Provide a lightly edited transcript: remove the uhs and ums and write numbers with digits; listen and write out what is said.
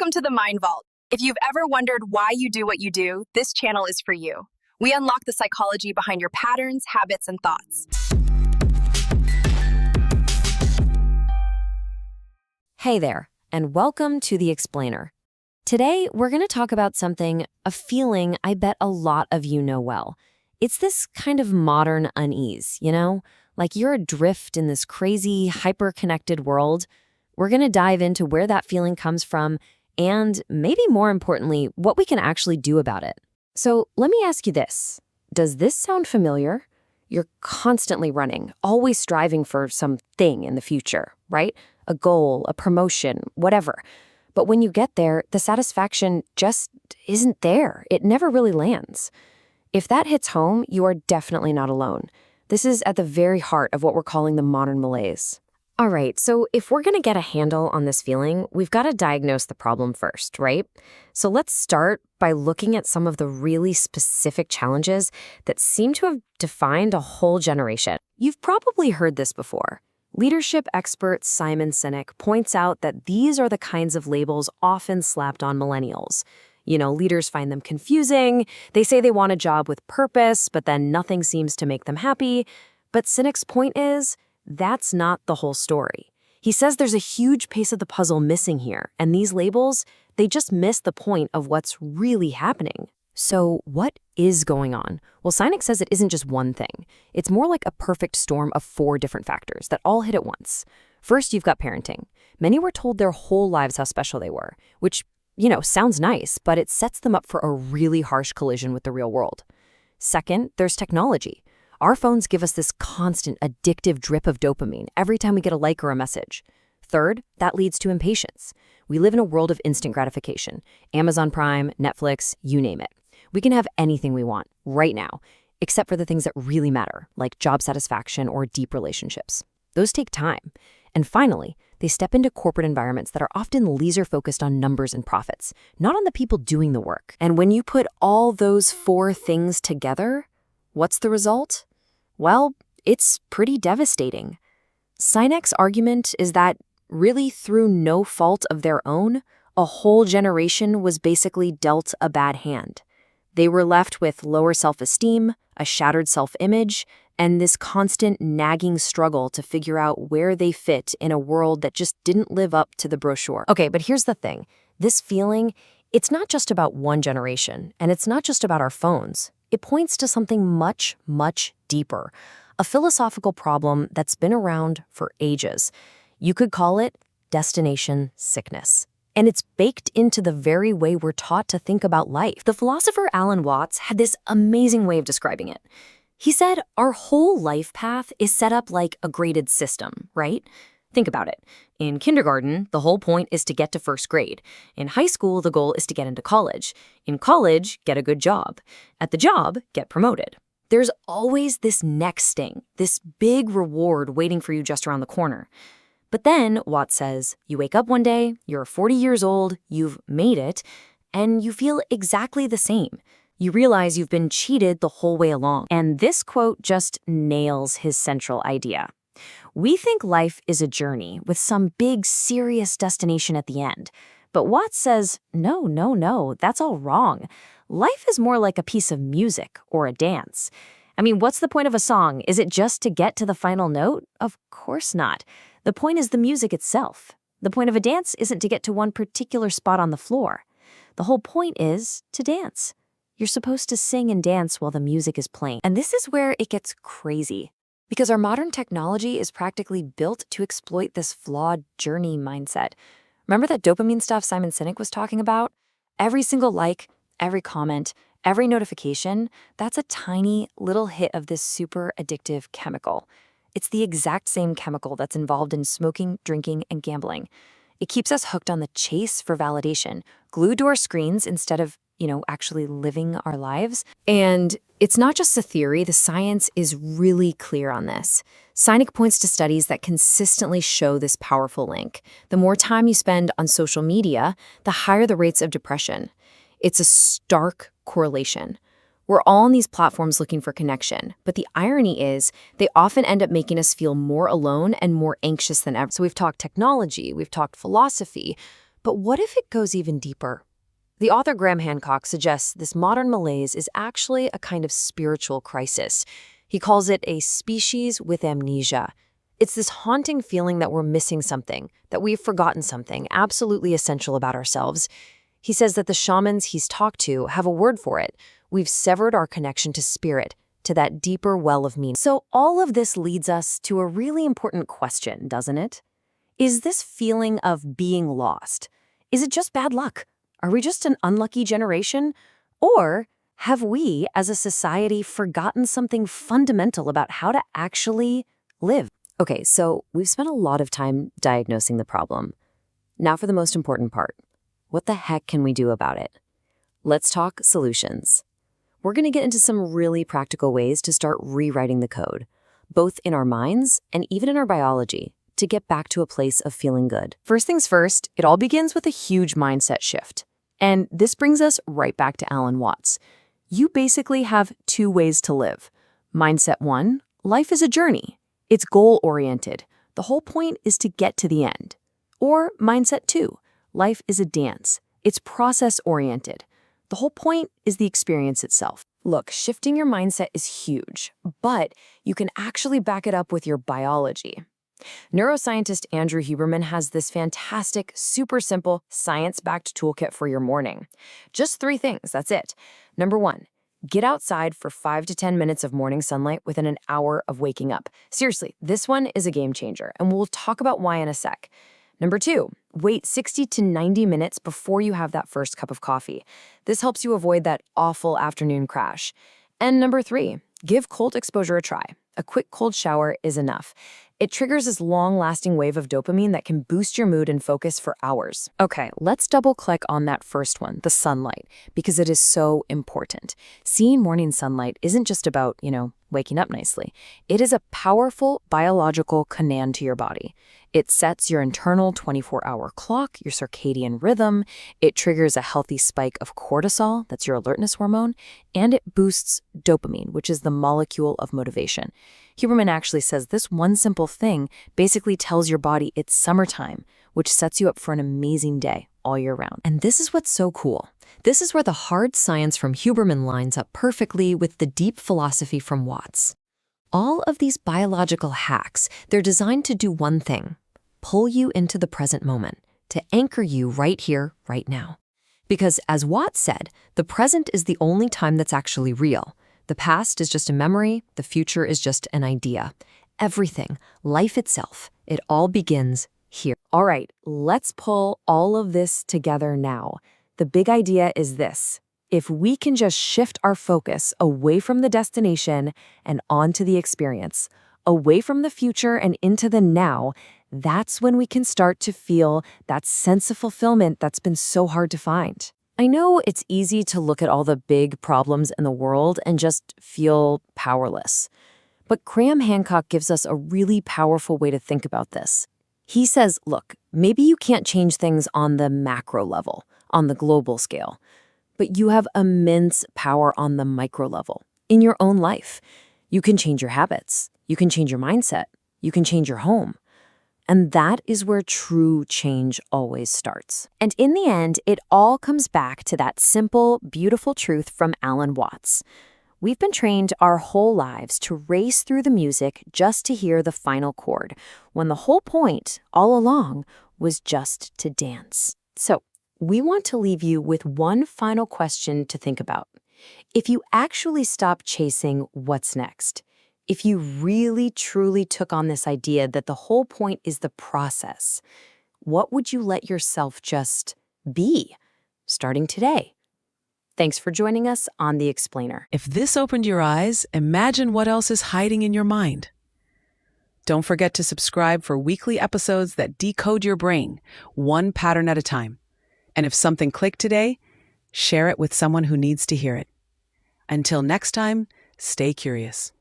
Welcome to the Mind Vault. If you've ever wondered why you do what you do, this channel is for you. We unlock the psychology behind your patterns, habits, and thoughts. Hey there, and welcome to The Explainer. Today, we're going to talk about something, a feeling I bet a lot of you know well. It's this kind of modern unease, like you're adrift in this crazy, hyper-connected world. We're going to dive into where that feeling comes from and, maybe more importantly, what we can actually do about it. So let me ask you this. Does this sound familiar? You're constantly running, always striving for something in the future, right? A goal, a promotion, whatever. But when you get there, the satisfaction just isn't there. It never really lands. If that hits home, you are definitely not alone. This is at the very heart of what we're calling the modern malaise. All right, so if we're going to get a handle on this feeling, we've got to diagnose the problem first, right? So let's start by looking at some of the really specific challenges that seem to have defined a whole generation. You've probably heard this before. Leadership expert Simon Sinek points out that these are the kinds of labels often slapped on millennials. Leaders find them confusing. They say they want a job with purpose, but then nothing seems to make them happy. But Sinek's point is, that's not the whole story. He says there's a huge piece of the puzzle missing here, and these labels, they just miss the point of what's really happening. So what is going on? Well, Sinek says it isn't just one thing. It's more like a perfect storm of 4 different factors that all hit at once. First, you've got parenting. Many were told their whole lives how special they were, which, sounds nice, but it sets them up for a really harsh collision with the real world. Second, there's technology. Our phones give us this constant, addictive drip of dopamine every time we get a like or a message. Third, that leads to impatience. We live in a world of instant gratification. Amazon Prime, Netflix, you name it. We can have anything we want right now, except for the things that really matter, like job satisfaction or deep relationships. Those take time. And finally, they step into corporate environments that are often laser-focused on numbers and profits, not on the people doing the work. And when you put all those 4 things together, what's the result? Well, it's pretty devastating. Sinek's argument is that, really through no fault of their own, a whole generation was basically dealt a bad hand. They were left with lower self-esteem, a shattered self-image, and this constant nagging struggle to figure out where they fit in a world that just didn't live up to the brochure. Okay, but here's the thing. This feeling, it's not just about one generation, and it's not just about our phones. It points to something much, much deeper, a philosophical problem that's been around for ages. You could call it destination sickness. And it's baked into the very way we're taught to think about life. The philosopher Alan Watts had this amazing way of describing it. He said, our whole life path is set up like a graded system, right? Think about it. In kindergarten, the whole point is to get to first grade. In high school, the goal is to get into college. In college, get a good job. At the job, get promoted. There's always this next thing, this big reward waiting for you just around the corner. But then, Watts says, you wake up one day, you're 40 years old, you've made it, and you feel exactly the same. You realize you've been cheated the whole way along. And this quote just nails his central idea. We think life is a journey with some big, serious destination at the end. But Watts says, no, that's all wrong. Life is more like a piece of music or a dance. I mean, what's the point of a song? Is it just to get to the final note? Of course not. The point is the music itself. The point of a dance isn't to get to one particular spot on the floor. The whole point is to dance. You're supposed to sing and dance while the music is playing. And this is where it gets crazy. Because our modern technology is practically built to exploit this flawed journey mindset. Remember that dopamine stuff Simon Sinek was talking about? Every single like, every comment, every notification, that's a tiny little hit of this super addictive chemical. It's the exact same chemical that's involved in smoking, drinking, and gambling. It keeps us hooked on the chase for validation, glued to our screens instead of, actually living our lives. And it's not just a theory, the science is really clear on this. Sinek points to studies that consistently show this powerful link. The more time you spend on social media, the higher the rates of depression. It's a stark correlation. We're all on these platforms looking for connection, but the irony is they often end up making us feel more alone and more anxious than ever. So we've talked technology, we've talked philosophy, But what if it goes even deeper? The author Graham Hancock suggests this modern malaise is actually a kind of spiritual crisis. He calls it a species with amnesia. It's this haunting feeling that we're missing something, that we've forgotten something absolutely essential about ourselves. He says that the shamans he's talked to have a word for it. We've severed our connection to spirit, to that deeper well of meaning. So all of this leads us to a really important question, doesn't it? Is this feeling of being lost, is it just bad luck? Are we just an unlucky generation? Or have we, as a society, forgotten something fundamental about how to actually live? Okay, so we've spent a lot of time diagnosing the problem. Now for the most important part. What the heck can we do about it? Let's talk solutions. We're going to get into some really practical ways to start rewriting the code, both in our minds and even in our biology, to get back to a place of feeling good. First things first, it all begins with a huge mindset shift. And this brings us right back to Alan Watts. You basically have two ways to live. Mindset 1, life is a journey. It's goal-oriented. The whole point is to get to the end. Or mindset 2, life is a dance. It's process-oriented. The whole point is the experience itself. Look, shifting your mindset is huge, but you can actually back it up with your biology. Neuroscientist Andrew Huberman has this fantastic, super simple, science-backed toolkit for your morning. Just 3 things, that's it. Number 1, get outside for 5 to 10 minutes of morning sunlight within an hour of waking up. Seriously, this one is a game changer, and we'll talk about why in a sec. Number 2, wait 60 to 90 minutes before you have that first cup of coffee. This helps you avoid that awful afternoon crash. And number 3, give cold exposure a try. A quick cold shower is enough. It triggers this long-lasting wave of dopamine that can boost your mood and focus for hours. Okay, let's double-click on that first one, the sunlight, because it is so important. Seeing morning sunlight isn't just about, waking up nicely. It is a powerful biological command to your body. It sets your internal 24-hour clock, your circadian rhythm. It triggers a healthy spike of cortisol, that's your alertness hormone, and it boosts dopamine, which is the molecule of motivation. Huberman actually says this one simple thing basically tells your body it's summertime, which sets you up for an amazing day all year round. And this is what's so cool. This is where the hard science from Huberman lines up perfectly with the deep philosophy from Watts. All of these biological hacks, they're designed to do one thing: pull you into the present moment, to anchor you right here, right now. Because as Watts said, the present is the only time that's actually real. The past is just a memory, the future is just an idea. Everything, life itself, it all begins here. All right, let's pull all of this together now. The big idea is this: if we can just shift our focus away from the destination and onto the experience, away from the future and into the now, that's when we can start to feel that sense of fulfillment that's been so hard to find. I know it's easy to look at all the big problems in the world and just feel powerless. But Graham Hancock gives us a really powerful way to think about this. He says, look, maybe you can't change things on the macro level, on the global scale, but you have immense power on the micro level, in your own life. You can change your habits. You can change your mindset. You can change your home. And that is where true change always starts. And in the end, it all comes back to that simple, beautiful truth from Alan Watts. We've been trained our whole lives to race through the music just to hear the final chord, when the whole point, all along, was just to dance. So, we want to leave you with one final question to think about. If you actually stop chasing what's next, if you really truly took on this idea that the whole point is the process, what would you let yourself just be, starting today? Thanks for joining us on The Explainer. If this opened your eyes, imagine what else is hiding in your mind. Don't forget to subscribe for weekly episodes that decode your brain, one pattern at a time. And if something clicked today, share it with someone who needs to hear it. Until next time, stay curious.